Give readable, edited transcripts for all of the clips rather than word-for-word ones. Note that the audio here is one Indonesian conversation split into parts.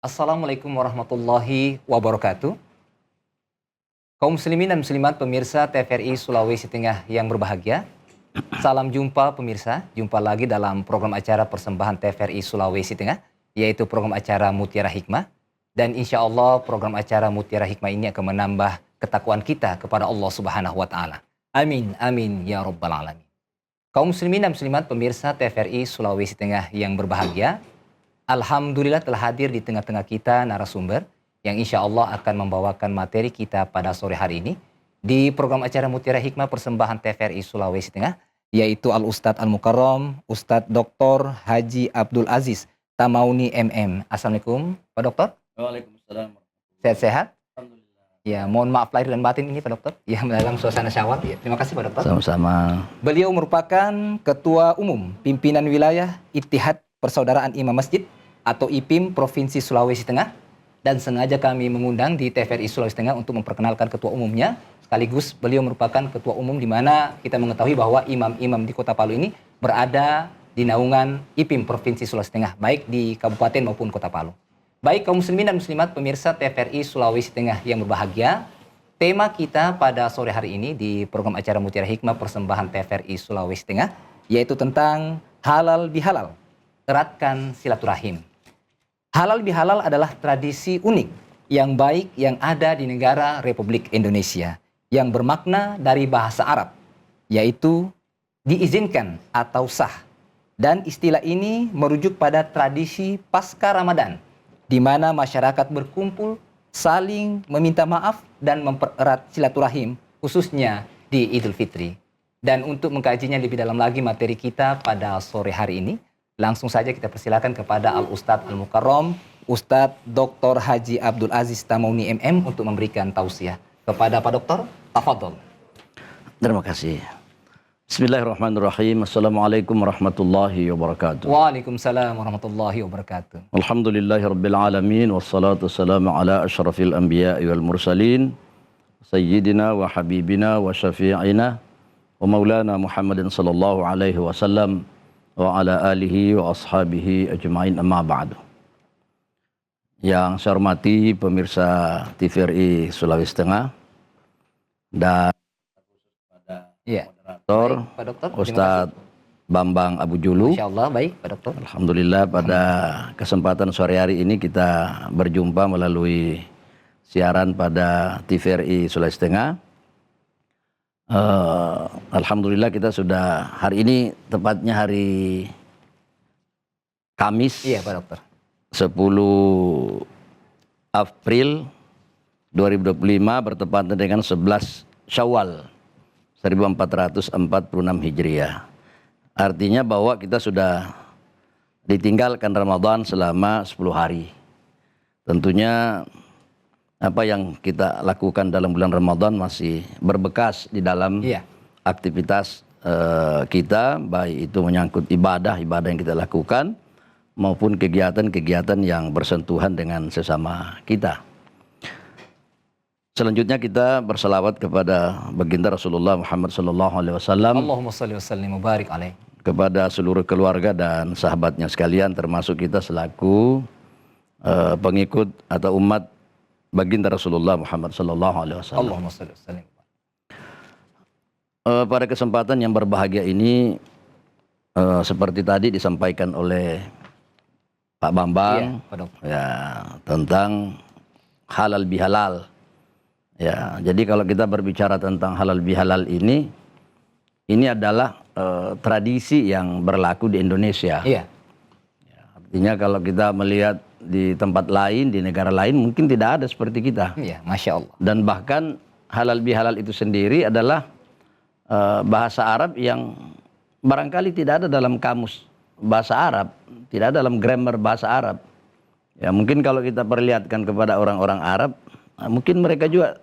Assalamualaikum warahmatullahi wabarakatuh. Kaum muslimin dan muslimat pemirsa TVRI Sulawesi Tengah yang berbahagia. Salam jumpa pemirsa, jumpa lagi dalam program acara persembahan TVRI Sulawesi Tengah, yaitu program acara Mutiara Hikmah. Dan insya Allah program acara Mutiara Hikmah ini akan menambah ketakwaan kita kepada Allah Subhanahu wa Ta'ala. Amin, amin, ya Rabbal 'Alamin. Kaum muslimin dan muslimat pemirsa TVRI Sulawesi Tengah yang berbahagia, Alhamdulillah telah hadir di tengah-tengah kita narasumber yang insya Allah akan membawakan materi kita pada sore hari ini di program acara Mutiara Hikmah persembahan TVRI Sulawesi Tengah, yaitu Al-Ustadz Al-Mukarram, Ustadz Dr. Haji Abdul Aziz Tamauni MM. Assalamualaikum Pak Dokter. Waalaikumsalam. Sehat-sehat? Alhamdulillah. Ya, mohon maaf lahir dan batin ini Pak Dokter. Ya, dalam suasana Syawal. Ya, terima kasih Pak Dokter. Sama-sama. Beliau merupakan Ketua Umum Pimpinan Wilayah Ittihad Persaudaraan Imam Masjid atau IPIM Provinsi Sulawesi Tengah, dan sengaja kami mengundang di TVRI Sulawesi Tengah untuk memperkenalkan ketua umumnya, sekaligus beliau merupakan ketua umum di mana kita mengetahui bahwa imam-imam di Kota Palu ini berada di naungan IPIM Provinsi Sulawesi Tengah, baik di kabupaten maupun Kota Palu. Baik kaum muslimin dan muslimat pemirsa TVRI Sulawesi Tengah yang berbahagia, tema kita pada sore hari ini di program acara Mutiara Hikmah persembahan TVRI Sulawesi Tengah yaitu tentang halal bihalal, eratkan silaturahim. Halal bihalal adalah tradisi unik yang baik yang ada di negara Republik Indonesia yang bermakna dari bahasa Arab, yaitu diizinkan atau sah. Dan istilah ini merujuk pada tradisi pasca Ramadan, di mana masyarakat berkumpul, saling meminta maaf dan mempererat silaturahim, khususnya di Idul Fitri. Dan untuk mengkajinya lebih dalam lagi materi kita pada sore hari ini, langsung saja kita persilakan kepada Al-Ustadz Al-Mukarram, Ustadz Dr. Haji Abdul Aziz Tamauni MM untuk memberikan tausiah. Kepada Pak Dokter, tafadhol. Terima kasih. Bismillahirrahmanirrahim. Assalamualaikum warahmatullahi wabarakatuh. Waalaikumsalam warahmatullahi wabarakatuh. Alhamdulillahirabbil alamin wassalatu wassalamu ala asyrafil anbiya'i wal mursalin sayyidina wa habibina wa syafi'ina wa maulana Muhammadin sallallahu alaihi wasallam wa ala alihi wa ashabihi ajma'in, amma ba'du. Yang saya hormati pemirsa TVRI Sulawesi Tengah dan moderator Pak Dokter, Ustadz Bambang Abu Julu. Insyaallah baik Pak Dokter. Alhamdulillah pada kesempatan sore hari ini kita berjumpa melalui siaran pada TVRI Sulawesi Tengah. Alhamdulillah kita sudah hari ini tepatnya hari Kamis. Iya Pak Dokter. 10 April 2025 bertepatan dengan 11 Syawal 1446 Hijriah. Artinya bahwa kita sudah ditinggalkan Ramadan selama 10 hari. Tentunya apa yang kita lakukan dalam bulan Ramadan masih berbekas di dalam aktivitas kita, baik itu menyangkut ibadah yang kita lakukan maupun kegiatan-kegiatan yang bersentuhan dengan sesama kita. Selanjutnya kita berselawat kepada baginda Rasulullah Muhammad SAW. Allahumma shalli wa sallim wa barik alaih. Kepada seluruh keluarga dan sahabatnya sekalian, termasuk kita selaku pengikut atau umat baginda Rasulullah Muhammad SAW. Allahumma shalli wa sallim. Pada kesempatan yang berbahagia ini, seperti tadi disampaikan oleh Pak Bambang, ya, tentang halal bihalal. Ya, jadi kalau kita berbicara tentang halal bihalal ini adalah tradisi yang berlaku di Indonesia. Iya. Ya, artinya kalau kita melihat di tempat lain, di negara lain mungkin tidak ada seperti kita. Iya, Masya Allah. Dan bahkan halal bihalal itu sendiri adalah bahasa Arab yang barangkali tidak ada dalam kamus bahasa Arab, tidak ada dalam grammar bahasa Arab. Ya, mungkin kalau kita perlihatkan kepada orang-orang Arab, mungkin mereka juga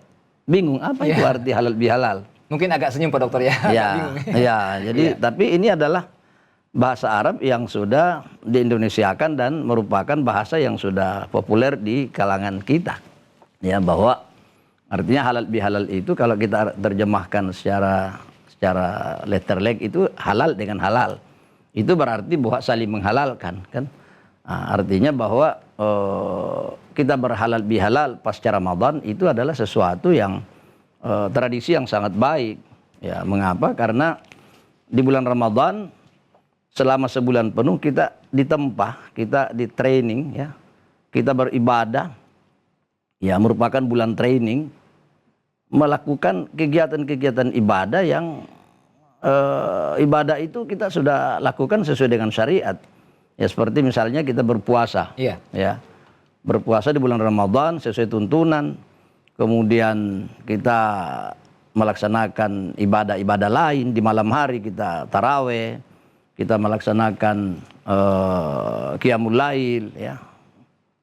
bingung apa itu arti halal bihalal. Mungkin agak senyum Pak Dokter ya. Ya, ya. Jadi tapi ini adalah bahasa Arab yang sudah diindonesiakan dan merupakan bahasa yang sudah populer di kalangan kita. Ya, bahwa artinya halal bihalal itu kalau kita terjemahkan secara letter leg itu halal dengan halal. Itu berarti bahwa saling menghalalkan, kan? Artinya bahwa kita berhalal bihalal pasca Ramadan itu adalah sesuatu yang tradisi yang sangat baik. Ya, mengapa? Karena di bulan Ramadan selama sebulan penuh kita ditempa, kita di training, ya, kita beribadah, ya, merupakan bulan training melakukan kegiatan-kegiatan ibadah yang ibadah itu kita sudah lakukan sesuai dengan syariat. Ya, seperti misalnya kita berpuasa, Iya. ya, berpuasa di bulan Ramadan sesuai tuntunan. Kemudian kita melaksanakan ibadah-ibadah lain di malam hari, kita taraweh, kita melaksanakan qiyamul lail, ya,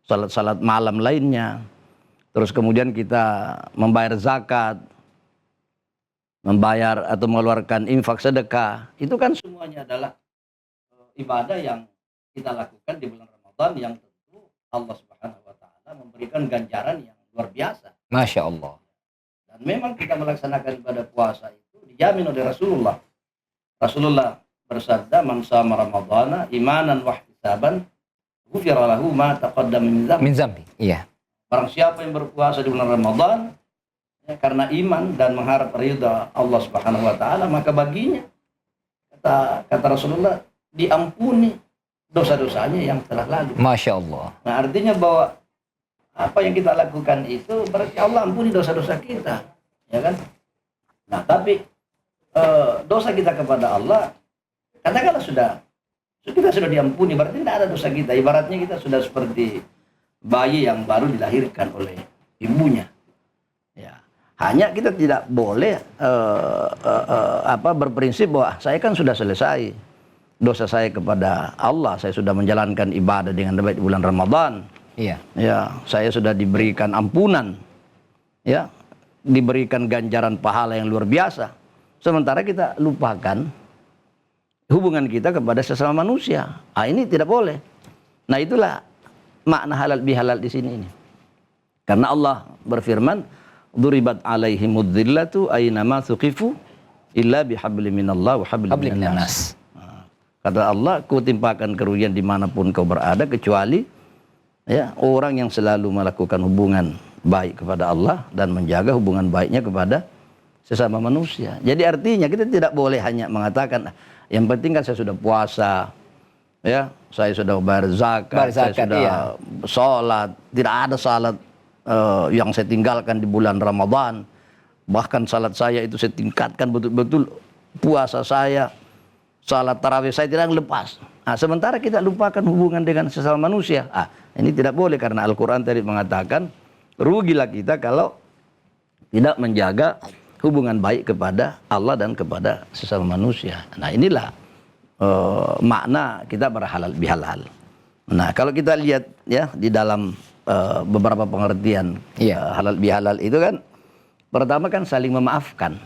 salat-salat malam lainnya. Terus kemudian kita membayar zakat, membayar atau mengeluarkan infak sedekah. Itu kan semuanya adalah ibadah yang kita lakukan di bulan Ramadan yang tentu Allah Subhanahu wa taala memberikan ganjaran yang luar biasa. Masya Allah. Dan memang kita melaksanakan ibadah puasa itu dijamin oleh Rasulullah. Rasulullah bersabda, "Man shama Ramadhana imanan wa ihtisaban, ghufira lahu ma taqaddama min dzambi." Min zambi. Iya. Barang siapa yang berpuasa di bulan Ramadan, ya, karena iman dan mengharap ridha Allah Subhanahu wa taala, maka baginya kata Rasulullah diampuni dosa-dosanya yang telah lalu. Masya Allah. Nah, artinya bahwa apa yang kita lakukan itu berarti Allah ampuni dosa-dosa kita, ya kan? Nah, tapi dosa kita kepada Allah katakanlah kita sudah diampuni, berarti tidak ada dosa kita. Ibaratnya kita sudah seperti bayi yang baru dilahirkan oleh ibunya. Ya. Hanya kita tidak boleh berprinsip bahwa saya kan sudah selesai dosa saya kepada Allah, saya sudah menjalankan ibadah dengan baik di bulan Ramadan. Iya. Ya, saya sudah diberikan ampunan, ya, diberikan ganjaran pahala yang luar biasa. Sementara kita lupakan hubungan kita kepada sesama manusia. Ini tidak boleh. Nah, itulah makna halal bihalal di sini ini. Karena Allah berfirman, "Duribat alaihimud dhillatu aynama thuqifu illa bihablin minallah wa hablin minannas." Kata Allah, ku timpakan kerugian dimanapun kau berada, kecuali, ya, orang yang selalu melakukan hubungan baik kepada Allah dan menjaga hubungan baiknya kepada sesama manusia. Jadi artinya kita tidak boleh hanya mengatakan, yang penting kan saya sudah puasa, ya, saya sudah bayar zakat, saya sudah sholat. Tidak ada salat yang saya tinggalkan di bulan Ramadan. Bahkan salat saya itu saya tingkatkan betul-betul, puasa saya, salat tarawih saya tidak lepas. Sementara kita lupakan hubungan dengan sesama manusia. Ini tidak boleh karena Al-Quran tadi mengatakan, rugilah kita kalau tidak menjaga hubungan baik kepada Allah dan kepada sesama manusia. Nah, inilah makna kita berhalal bihalal. Nah, kalau kita lihat, ya, di dalam beberapa pengertian halal bihalal itu kan, pertama kan saling memaafkan.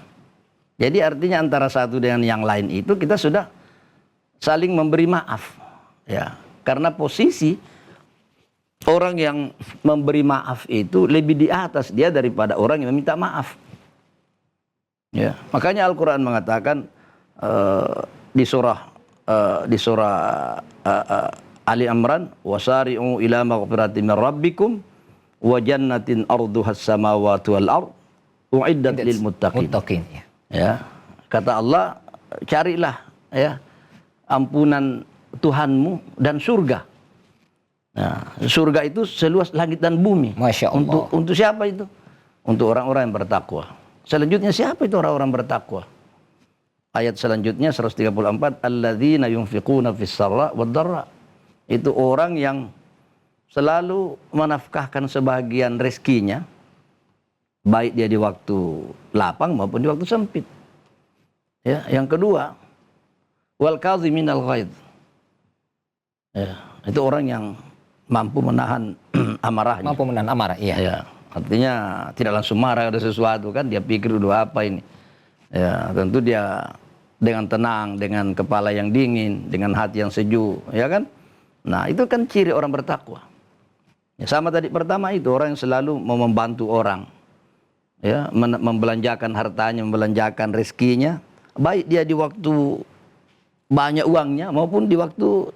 Jadi artinya antara satu dengan yang lain itu kita sudah saling memberi maaf, ya. Karena posisi orang yang memberi maaf itu lebih di atas dia daripada orang yang meminta maaf. Ya, makanya Al-Quran mengatakan di surah Ali Imran, wasari'u ila maghfiratin min rabbikum wa jannatin arduhas samawati wal ard uiddat lil muttaqin. Ya, kata Allah, carilah, ya, ampunan Tuhanmu dan surga. Nah, surga itu seluas langit dan bumi. Masya Allah. Untuk siapa itu? Untuk orang-orang yang bertakwa. Selanjutnya siapa itu orang-orang bertakwa? Ayat selanjutnya 134, alladzina yunfiquna fis sarra wad dharra. Itu orang yang selalu menafkahkan sebagian rezekinya, baik dia di waktu lapang maupun di waktu sempit. Ya, yang kedua, wal kaziminal ghaidh. Ya, itu orang yang mampu menahan amarahnya. Mampu menahan amarah, iya. Ya, artinya tidak langsung marah ada sesuatu kan, dia pikir dulu apa ini. Ya, tentu dia dengan tenang, dengan kepala yang dingin, dengan hati yang sejuk, ya kan? Nah, itu kan ciri orang bertakwa. Ya, sama tadi pertama itu orang yang selalu mau membantu orang. Ya, membelanjakan hartanya, membelanjakan rezekinya, baik dia di waktu banyak uangnya maupun di waktu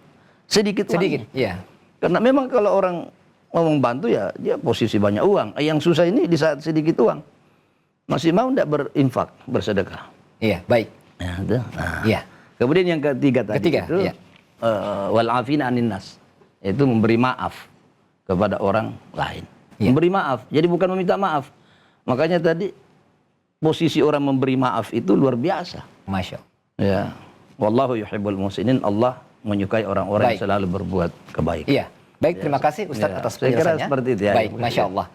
sedikit uangnya. Iya. Karena memang kalau orang mau membantu ya dia posisi banyak uang. Yang susah ini di saat sedikit uang masih mau tidak berinfak, bersedekah. Iya, baik. Ya, itu. Nah, Iya. kemudian yang ketiga tadi itu iya. wal afina anin nas, itu memberi maaf kepada orang lain. Iya. Memberi maaf. Jadi bukan meminta maaf. Makanya tadi posisi orang memberi maaf itu luar biasa. Masya Allah. Ya. Wallahu yuhibbul muhsinin. Allah menyukai orang-orang yang selalu berbuat kebaikan. Iya. Baik, terima kasih Ustadz atas Saya kira penjelasannya. seperti itu ya. Baik, Masya Allah.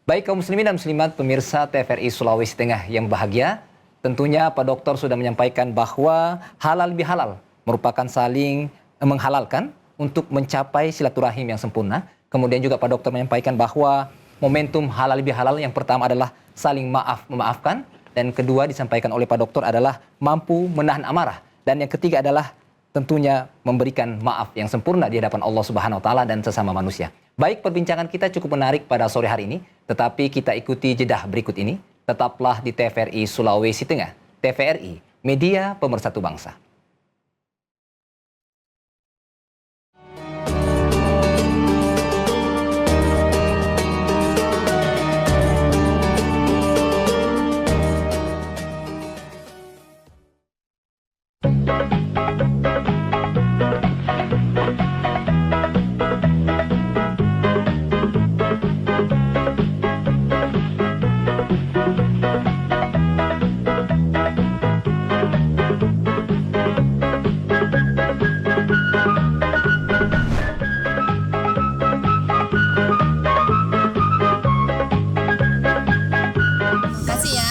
Baik kaum muslimin dan muslimat pemirsa TVRI Sulawesi Tengah yang bahagia, tentunya Pak Dokter sudah menyampaikan bahwa halal bihalal merupakan saling menghalalkan untuk mencapai silaturahim yang sempurna. Kemudian juga Pak Dokter menyampaikan bahwa momentum halal bihalal yang pertama adalah saling memaafkan, dan kedua disampaikan oleh Pak Dokter adalah mampu menahan amarah, dan yang ketiga adalah tentunya memberikan maaf yang sempurna di hadapan Allah Subhanahu wa taala dan sesama manusia. Baik, perbincangan kita cukup menarik pada sore hari ini, tetapi kita ikuti jedah berikut ini. Tetaplah di TVRI Sulawesi Tengah. TVRI, media pemersatu bangsa. Kasih ya.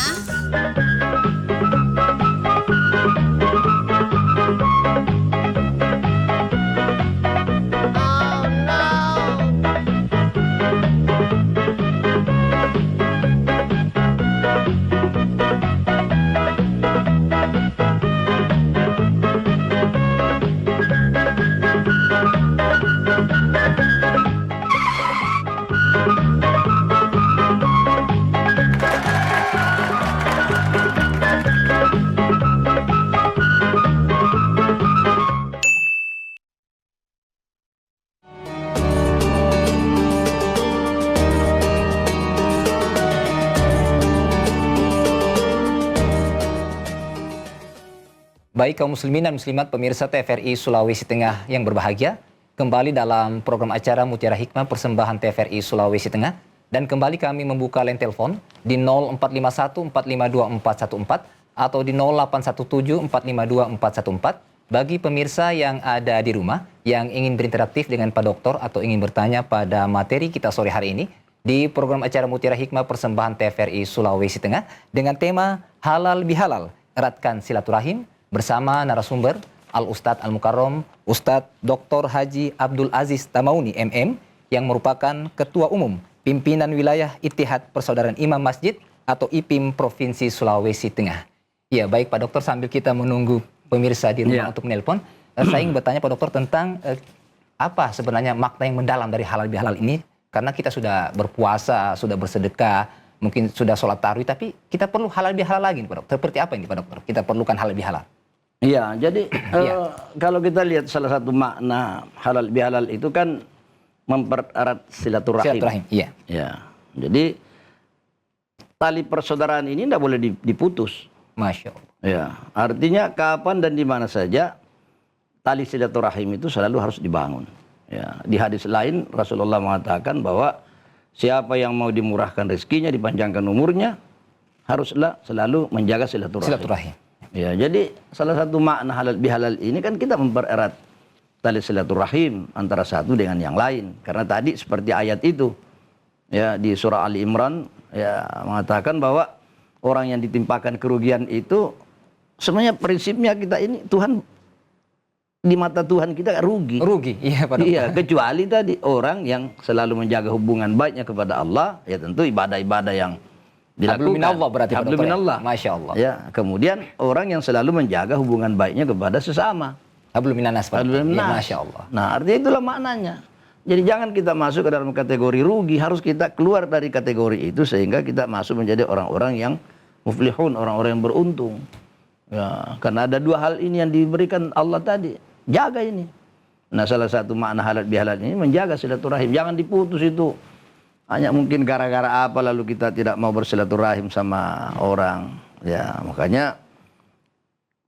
Baik kaum muslimin dan muslimat pemirsa TVRI Sulawesi Tengah yang berbahagia, kembali dalam program acara Mutiara Hikmah persembahan TVRI Sulawesi Tengah, dan kembali kami membuka line telepon di 0451 452 414 atau di 0817 452 414 bagi pemirsa yang ada di rumah yang ingin berinteraktif dengan Pak Dokter atau ingin bertanya pada materi kita sore hari ini di program acara Mutiara Hikmah persembahan TVRI Sulawesi Tengah dengan tema Halal Bihalal, Eratkan Silaturahim, bersama narasumber Al-Ustadz Al-Mukarram Ustadz Dr. Haji Abdul Aziz Tamauni MM yang merupakan Ketua Umum Pimpinan Wilayah Ittihad Persaudaraan Imam Masjid atau IPIM Provinsi Sulawesi Tengah. Ya, baik Pak Dokter, sambil kita menunggu pemirsa di rumah untuk menelpon, saya ingin bertanya Pak Dokter tentang apa sebenarnya makna yang mendalam dari halal bihalal ini, karena kita sudah berpuasa, sudah bersedekah, mungkin sudah sholat tarawih, tapi kita perlu halal bihalal lagi nih Pak Dokter. Seperti apa ini Pak Dokter? Kita perlukan halal bihalal. Iya, jadi kalau kita lihat salah satu makna halal bihalal itu kan mempererat silaturahim. Silaturahim, iya. Ya, jadi tali persaudaraan ini tidak boleh diputus. Masya Allah. Ya, artinya kapan dan di mana saja tali silaturahim itu selalu harus dibangun. Ya, di hadis lain Rasulullah mengatakan bahwa siapa yang mau dimurahkan rezekinya, dipanjangkan umurnya, haruslah selalu menjaga silaturahim. Ya, jadi salah satu makna halal bihalal ini kan kita mempererat tali silaturahim antara satu dengan yang lain. Karena tadi seperti ayat itu ya di surah Ali Imran ya mengatakan bahwa orang yang ditimpakan kerugian itu sebenarnya prinsipnya kita ini Tuhan, di mata Tuhan kita rugi. Rugi, iya Pak Dokter. Iya, kecuali tadi orang yang selalu menjaga hubungan baiknya kepada Allah, ya tentu ibadah-ibadah yang dilakukan. Hablum minallah berarti Pak Hablum Dokter. minallah. Masya Allah. Ya, kemudian orang yang selalu menjaga hubungan baiknya kepada sesama. Hablum minanas Pak Dokter. Hablum Ya, minas. Masya Allah. Nah, artinya itulah maknanya. Jadi jangan kita masuk ke dalam kategori rugi, harus kita keluar dari kategori itu sehingga kita masuk menjadi orang-orang yang muflihun, orang-orang yang beruntung. Ya, karena ada dua hal ini yang diberikan Allah tadi. Jaga ini. Nah, salah satu makna halal bihalal ini menjaga silaturahim. Jangan diputus itu. Hanya mungkin gara-gara apa lalu kita tidak mau bersilaturahim sama orang. Ya, makanya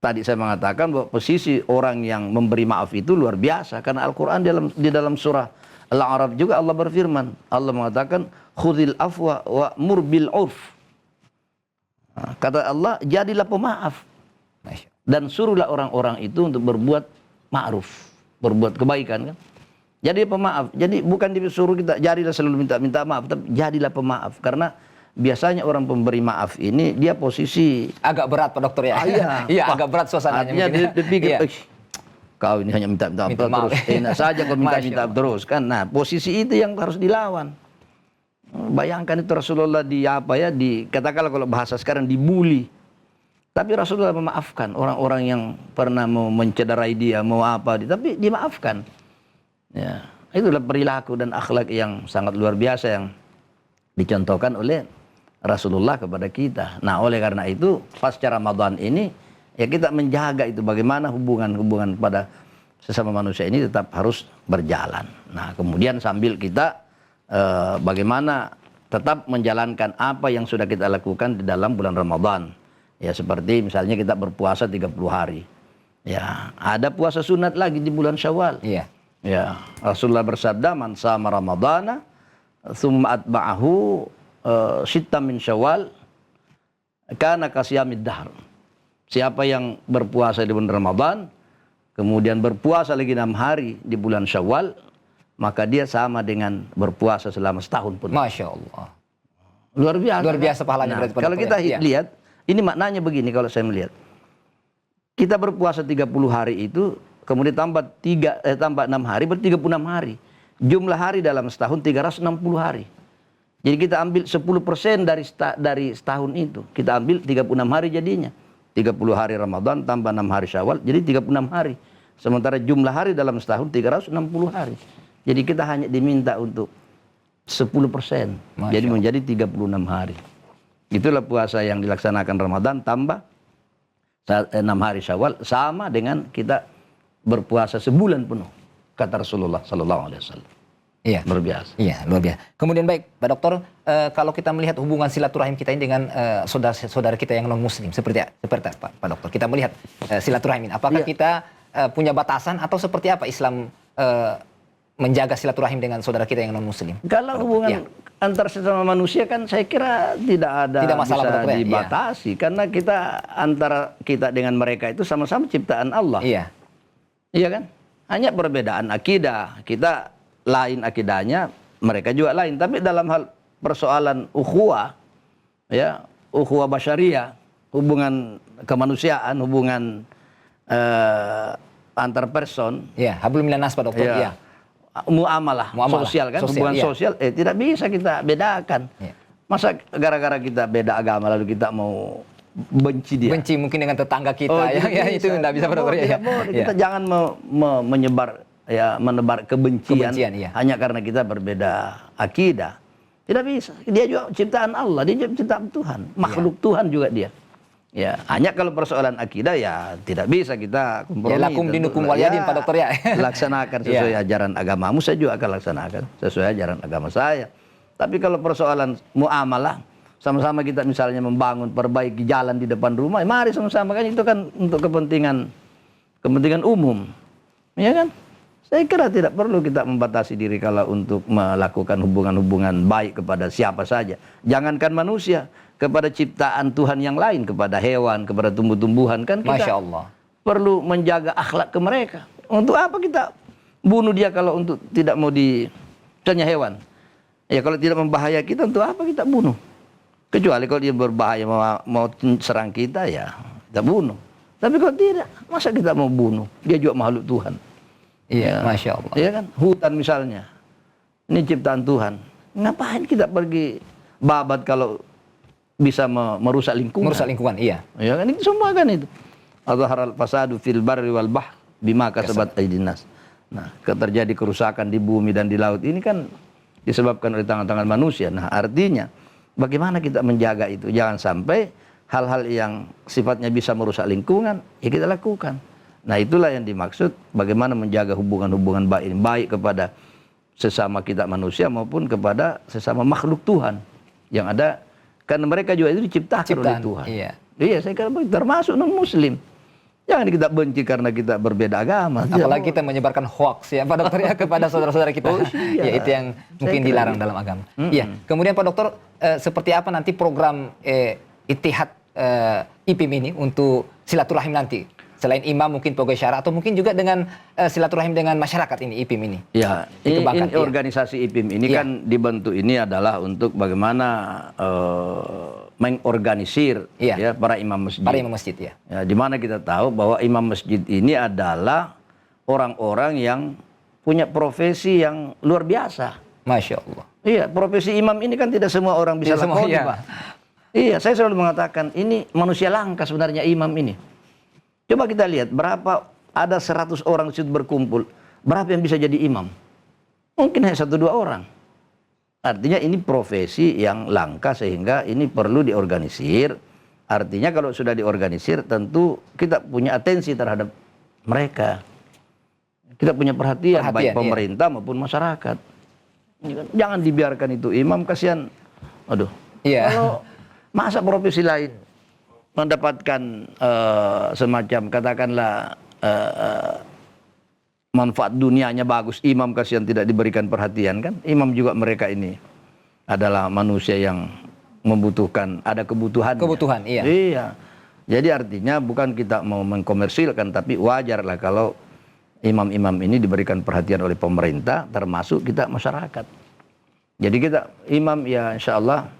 tadi saya mengatakan bahwa posisi orang yang memberi maaf itu luar biasa. Karena Al-Quran di dalam surah Al-A'raf juga Allah berfirman. Allah mengatakan, khudhil afwa wa murbil urf. Nah, kata Allah, jadilah pemaaf. Dan suruhlah orang-orang itu untuk berbuat ma'ruf. Berbuat kebaikan kan. Jadi pemaaf. Jadi bukan disuruh kita jadilah selalu minta maaf, tapi jadilah pemaaf. Karena biasanya orang pemberi maaf ini dia posisi agak berat Pak Dokter ya. Iya, agak berat suasananya. Artinya dia pikir, iya. Kau ini hanya minta maaf terus. Enak saja kau minta terus kan. Nah, posisi itu yang harus dilawan. Bayangkan itu Rasulullah katakanlah kalau bahasa sekarang dibully. Tapi Rasulullah memaafkan orang-orang yang pernah mau mencederai dia, mau apa, tapi dimaafkan. Ya, itulah perilaku dan akhlak yang sangat luar biasa yang dicontohkan oleh Rasulullah kepada kita. Nah, oleh karena itu pasca Ramadan ini ya kita menjaga itu bagaimana hubungan pada sesama manusia ini tetap harus berjalan. Nah, kemudian sambil kita bagaimana tetap menjalankan apa yang sudah kita lakukan di dalam bulan Ramadan. Ya, seperti misalnya kita berpuasa 30 hari. Ya, ada puasa sunat lagi di bulan Syawal. Iya. Ya, Rasulullah bersabda, "Man shama Ramadhana tsumma atba'ahu sittam min Syawal kana kasiyamid dahr." Siapa yang berpuasa di bulan Ramadan, kemudian berpuasa lagi 6 hari di bulan Syawal, maka dia sama dengan berpuasa selama setahun pun. Masya Allah. Luar biasa. Luar biasa pahalanya berarti. Kalau kita lihat, ini maknanya begini kalau saya melihat. Kita berpuasa 30 hari itu, kemudian tambah 6 hari, berarti 36 hari. Jumlah hari dalam setahun 360 hari. Jadi kita ambil 10% dari setahun itu. Kita ambil 36 hari jadinya. 30 hari Ramadan tambah 6 hari Syawal, jadi 36 hari. Sementara jumlah hari dalam setahun 360 hari. Jadi kita hanya diminta untuk 10%. Jadi menjadi 36 hari. Itulah puasa yang dilaksanakan Ramadan tambah 6 hari Syawal sama dengan kita berpuasa sebulan penuh, kata Rasulullah sallallahu alaihi wasallam. Iya. Luar biasa. Iya, luar biasa. Kemudian baik, Pak Dokter, kalau kita melihat hubungan silaturahim kita ini dengan saudara-saudara kita yang non Muslim, seperti apa, Pak Dokter? Kita melihat silaturahim ini, apakah kita punya batasan atau seperti apa Islam menjaga silaturahim dengan saudara kita yang non Muslim? Kalau hubungan antar sesama manusia kan saya kira tidak masalah bisa dibatasi, karena antara kita dengan mereka itu sama-sama ciptaan Allah. Iya. Iya kan? Hanya perbedaan akidah. Kita lain akidahnya, mereka juga lain. Tapi dalam hal persoalan ukhuwah, ya, ukhuwah basyariah, hubungan kemanusiaan, hubungan antar person. Iya, hablum minan nas, Pak Dokter. Iya. Muamalah sosial kan, hubungan sosial tidak bisa kita bedakan. Iya. Masa gara-gara kita beda agama lalu kita mau benci dia? Benci mungkin dengan tetangga kita itu tidak bisa, Pak Dokter. Kita jangan menebar kebencian hanya karena kita berbeda akidah. Tidak bisa. Dia juga ciptaan Allah, dia juga ciptaan Tuhan, makhluk Tuhan juga dia. Ya, hanya kalau persoalan akidah ya tidak bisa kita kompromi. Ya, lakum dinukum waliyadin, Pak Dokter ya. Laksanakan sesuai ajaran agamamu, saya juga akan laksanakan sesuai ajaran agama saya. Tapi kalau persoalan muamalah, sama-sama kita misalnya membangun, perbaiki jalan di depan rumah, mari sama-sama kan, itu kan untuk kepentingan umum. Ya kan? Saya kira tidak perlu kita membatasi diri kalau untuk melakukan hubungan-hubungan baik kepada siapa saja. Jangankan manusia, kepada ciptaan Tuhan yang lain, kepada hewan, kepada tumbuh-tumbuhan, kan kita Masya Allah. perlu menjaga akhlak ke mereka. Untuk apa kita bunuh dia kalau untuk tidak mau misalnya hewan? Ya kalau tidak membahaya kita, untuk apa kita bunuh? Kecuali kalau dia berbahaya mau serang kita, ya kita bunuh. Tapi kalau tidak, masa kita mau bunuh? Dia juga makhluk Tuhan. Iya, Masya Allah. Iya kan? Hutan misalnya, ini ciptaan Tuhan. Ngapain kita pergi babat kalau bisa merusak lingkungan? Merusak lingkungan, iya. Ya kan, itu semua kan itu. Adharal fasadu fil barri wal bahr bima kasabat aydin nas. Nah, terjadi kerusakan di bumi dan di laut ini kan disebabkan oleh tangan-tangan manusia. Nah, artinya bagaimana kita menjaga itu? Jangan sampai hal-hal yang sifatnya bisa merusak lingkungan ya kita lakukan. Nah itulah yang dimaksud bagaimana menjaga hubungan-hubungan baik ini, baik kepada sesama kita manusia maupun kepada sesama makhluk Tuhan yang ada, karena mereka juga itu diciptakan oleh Tuhan. Iya. Iya, saya kira termasuk non-muslim. Jangan kita benci karena kita berbeda agama. Apalagi kita menyebarkan hoax ya Pak Dokter ya kepada saudara-saudara kita. iya. Ya itu yang mungkin dilarang dalam agama. Iya. Kemudian Pak Dokter, seperti apa nanti program Ittihad IPIM ini untuk silaturahim nanti? Selain imam mungkin pegawai syara atau mungkin juga dengan silaturahim dengan masyarakat ini IPIM ini. Ya, Dikembangkan, ini organisasi IPIM ini kan dibentuk ini adalah untuk bagaimana mengorganisir ya para imam masjid. Para imam masjid ya. Ya, di mana kita tahu bahwa imam masjid ini adalah orang-orang yang punya profesi yang luar biasa. Masya Allah. Iya, profesi imam ini kan tidak semua orang bisa Tidak semua, lakoni, iya. Pak. Iya, saya selalu mengatakan ini manusia langka sebenarnya imam ini. Coba kita lihat berapa ada 100 orang di situ berkumpul, berapa yang bisa jadi imam? Mungkin hanya 1-2 orang. Artinya ini profesi yang langka sehingga ini perlu diorganisir. Artinya kalau sudah diorganisir tentu kita punya atensi terhadap mereka. Kita punya perhatian baik pemerintah maupun masyarakat. Jangan dibiarkan itu imam, kasihan. Aduh. Iya. Kalau masa profesi lain mendapatkan semacam katakanlah manfaat dunianya bagus, imam kasihan tidak diberikan perhatian kan? Imam juga mereka ini adalah manusia yang membutuhkan, ada kebutuhan. Kebutuhan, iya. Iya. Jadi artinya bukan kita mau mengkomersilkan, tapi wajarlah kalau imam-imam ini diberikan perhatian oleh pemerintah, termasuk kita masyarakat. Jadi kita imam ya insya Allah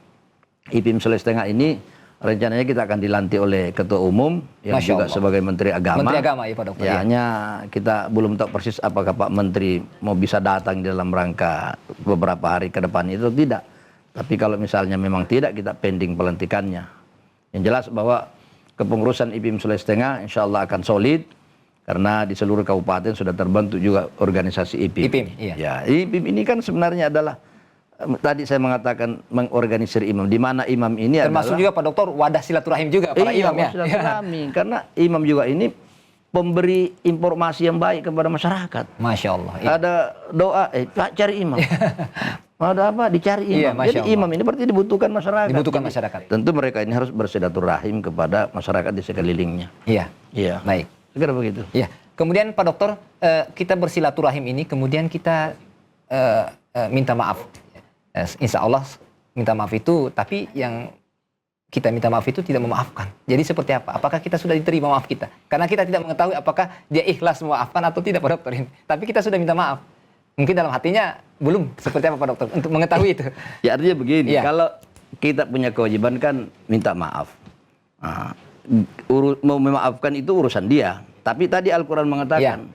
IPIM Sulawesi Tengah ini rencananya kita akan dilantik oleh Ketua Umum yang Masya juga Allah. sebagai Menteri Agama. Menteri Agama ya Pak Dokter. Ya, hanya kita belum tahu persis apakah Pak Menteri mau bisa datang dalam rangka beberapa hari ke depan itu tidak. Tapi kalau misalnya memang tidak, kita pending pelantikannya. Yang jelas bahwa kepengurusan IPIM Sulawesi Tengah insya Allah akan solid karena di seluruh kabupaten sudah terbentuk juga organisasi IPIM. IPIM, iya. Ya, IPIM ini kan sebenarnya adalah tadi saya mengatakan mengorganisir imam, di mana imam ini Termasuk adalah juga Pak Dokter wadah silaturahim juga para imam ya. silaturahmi. Karena imam juga ini pemberi informasi yang baik kepada masyarakat. Masya Allah. Iya. Ada doa, Pak cari imam. Ada apa? Dicari imam. Iya, Masya Jadi Allah. imam ini berarti dibutuhkan masyarakat. Dibutuhkan Jadi, masyarakat. Tentu mereka ini harus bersilaturahim kepada masyarakat di sekelilingnya. Iya. Iya. Baik. Segera begitu. Iya. Kemudian Pak Dokter, kita bersilaturahim ini kemudian kita minta maaf. Insya Allah minta maaf itu, tapi yang kita minta maaf itu tidak memaafkan. Jadi seperti apa? Apakah kita sudah diterima maaf kita? Karena kita tidak mengetahui apakah dia ikhlas memaafkan atau tidak Pak Dokter. Tapi kita sudah minta maaf. Mungkin dalam hatinya belum. Seperti apa Pak Dokter? Untuk mengetahui itu. Ya artinya begini, Iya. kalau kita punya kewajiban kan minta maaf. Nah, mau memaafkan itu urusan dia. Tapi tadi Al-Quran mengatakan,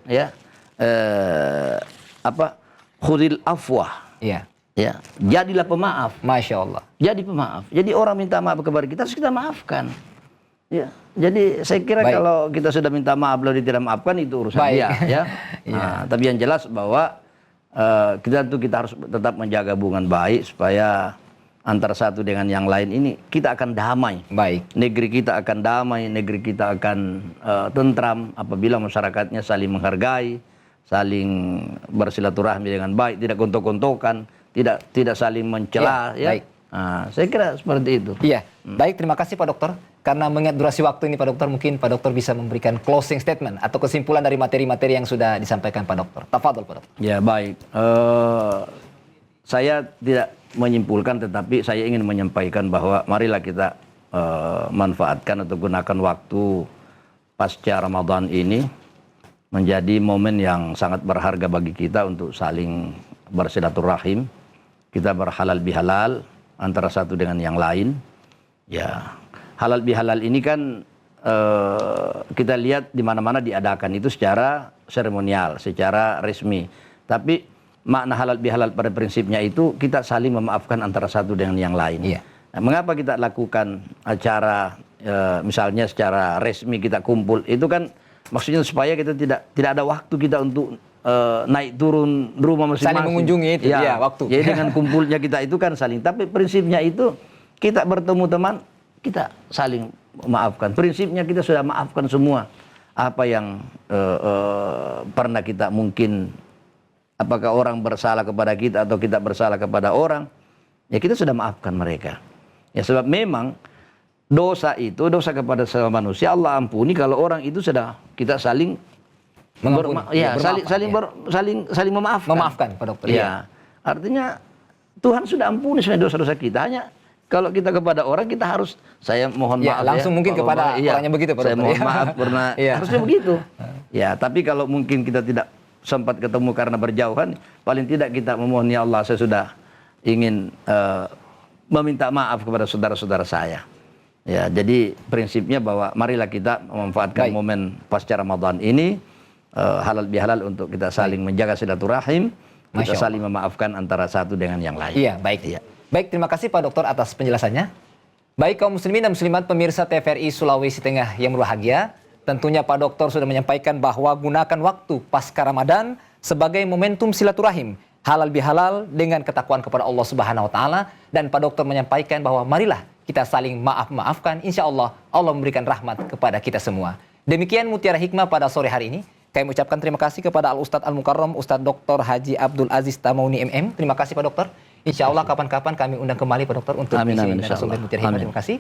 khudil afwah. Iya. Ya, jadilah pemaaf. Masya Allah. Jadi pemaaf. Jadi orang minta maaf kepada kita, harus kita maafkan. Ya, jadi saya kira kalau kita sudah minta maaf lalu dia tidak maafkan itu urusan dia. Ya. Nah, tapi yang jelas bahwa kita harus tetap menjaga hubungan baik supaya antara satu dengan yang lain ini kita akan damai. Baik. Negeri kita akan damai, negeri kita akan tentram apabila masyarakatnya saling menghargai, saling bersilaturahmi dengan baik, tidak gontok-gontokan, tidak saling mencela, ya. Baik. Nah, saya kira seperti itu. Iya. Baik, terima kasih Pak Dokter. Karena mengingat durasi waktu ini Pak Dokter, mungkin Pak Dokter bisa memberikan closing statement atau kesimpulan dari materi-materi yang sudah disampaikan Pak Dokter. Tafadhol Pak Dokter. Ya, baik. Saya tidak menyimpulkan, tetapi saya ingin menyampaikan bahwa marilah kita manfaatkan atau gunakan waktu pasca Ramadan ini menjadi momen yang sangat berharga bagi kita untuk saling bersilaturahim. Kita berhalal bihalal antara satu dengan yang lain. Ya, halal bihalal ini kan kita lihat di mana-mana diadakan itu secara seremonial, secara resmi. Tapi makna halal bihalal pada prinsipnya itu kita saling memaafkan antara satu dengan yang lain. Iya. Nah, mengapa kita lakukan acara misalnya secara resmi kita kumpul? Itu kan maksudnya supaya kita tidak ada waktu kita untuk naik turun rumah masing-masing. Saling mengunjungi itu, ya, waktu. Jadi dengan kumpulnya kita itu kan saling. Tapi prinsipnya itu kita bertemu teman, kita saling memaafkan. Prinsipnya kita sudah maafkan semua. apa yang pernah kita mungkin, apakah orang bersalah kepada kita atau kita bersalah kepada orang, ya kita sudah maafkan mereka. Ya sebab memang dosa itu, dosa kepada sesama manusia Allah ampuni kalau orang itu sudah kita saling saling memaafkan. Memaafkan, Pak Dokter. Ya, artinya Tuhan sudah ampuni sebenarnya dosa-dosa kita. Hanya kalau kita kepada orang kita harus, saya mohon Ya, maaf langsung mungkin kepada orangnya begitu, Pak Saya Dokter, mohon ya. maaf karena harusnya begitu. Ya, tapi kalau mungkin kita tidak sempat ketemu karena berjauhan, paling tidak kita memohon, ya Allah, saya sudah ingin meminta maaf kepada saudara-saudara saya. Ya, jadi prinsipnya bahwa marilah kita memanfaatkan momen pasca Ramadan ini halal bihalal untuk kita saling menjaga silaturahim, kita saling memaafkan antara satu dengan yang lain. Iya, baik. Iya. Baik, terima kasih Pak Dokter atas penjelasannya. Baik kaum muslimin dan muslimat pemirsa TVRI Sulawesi Tengah yang berbahagia, tentunya Pak Dokter sudah menyampaikan bahwa gunakan waktu pasca Ramadan sebagai momentum silaturahim, halal bihalal dengan ketakwaan kepada Allah Subhanahu wa taala, dan Pak Dokter menyampaikan bahwa marilah kita saling maaf-maafkan, insya Allah Allah memberikan rahmat kepada kita semua. Demikian Mutiara Hikmah pada sore hari ini. Kami ucapkan terima kasih kepada Al-Ustadz Al-Mukarram, Ustadz Dr. Haji Abdul Aziz Tamauni MM. Terima kasih Pak Dokter. Insya Allah kapan-kapan kami undang kembali Pak Dokter untuk Amin, mengisi amin, narasumber insyaallah. Mutiara Hikmah. Amin. Terima kasih.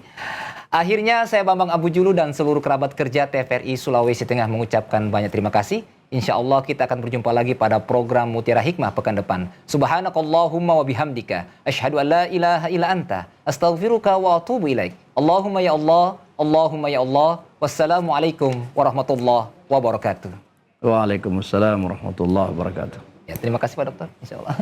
Akhirnya saya Bambang Abu Julu dan seluruh kerabat kerja TVRI Sulawesi Tengah mengucapkan banyak terima kasih. Insya Allah kita akan berjumpa lagi pada program Mutiara Hikmah pekan depan. Subhanakallahumma wa bihamdika. Asyhadu an la ilaha illa anta. Astaghfiruka wa atubu ilaik. Allahumma ya Allah. Allahumma ya Allah. Wassalamualaikum warahmatullahi wabarakatuh. Waalaikumsalam warahmatullahi wabarakatuh. Ya, terima kasih Pak Dokter. Insya Allah.